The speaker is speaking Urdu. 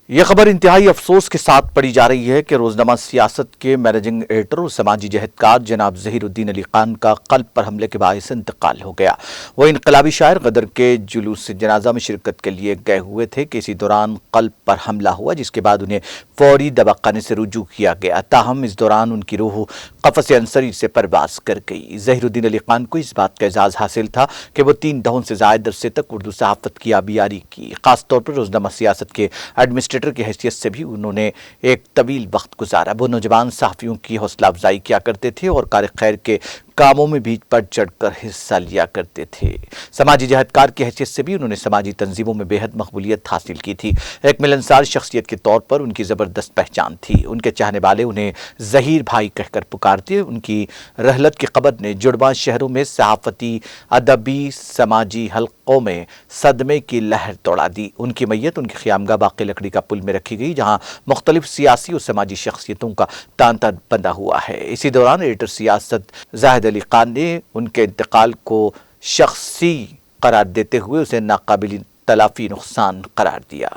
یہ خبر انتہائی افسوس کے ساتھ پڑھی جا رہی ہے کہ روزنامہ سیاست کے مینیجنگ ایڈیٹر اور سماجی جہدکار جناب ظہیر الدین علی خان کا قلب پر حملے کے باعث انتقال ہو گیا۔ وہ انقلابی شاعر غدر کے جلوس جنازہ میں شرکت کے لیے گئے ہوئے تھے کہ اسی دوران قلب پر حملہ ہوا، جس کے بعد انہیں فوری دواخانے سے رجوع کیا گیا۔ تاہم اس دوران ان کی روح قفس عنصری سے پرواز کر گئی۔ ظہیر الدین علی خان کو اس بات کا اعزاز حاصل تھا کہ وہ 3 دہوں سے زائد عرصے تک اردو صحافت کی آبیاری کی، خاص طور پر روزنامہ سیاست کے ایڈمنسٹریٹر کی حیثیت سے بھی انہوں نے ایک طویل وقت گزارا۔ وہ نوجوان صحافیوں کی حوصلہ افزائی کیا کرتے تھے اور کار خیر کے کاموں میں بھی بڑھ چڑھ کر حصہ لیا کرتے تھے۔ سماجی جہدکار کی حیثیت سے بھی انہوں نے سماجی تنظیموں میں بے حد مقبولیت حاصل کی تھی۔ ایک ملنسار شخصیت کے طور پر ان کی زبردست پہچان تھی۔ ان کے چاہنے والے انہیں ظہیر بھائی کہہ کر پکارتے۔ ان کی رحلت کی خبر نے جڑواں شہروں میں صحافتی، ادبی، سماجی حلقوں میں صدمے کی لہر دوڑا دی۔ ان کی میت ان کی خیامگاہ باقی لکڑی کا پل میں رکھی گئی، جہاں مختلف سیاسی اور سماجی شخصیتوں کا تانتا بندھا ہوا ہے۔ اسی دوران ایڈیٹر سیاست زاہد علی خان نے ان کے انتقال کو شخصی قرار دیتے ہوئے اسے ناقابل تلافی نقصان قرار دیا۔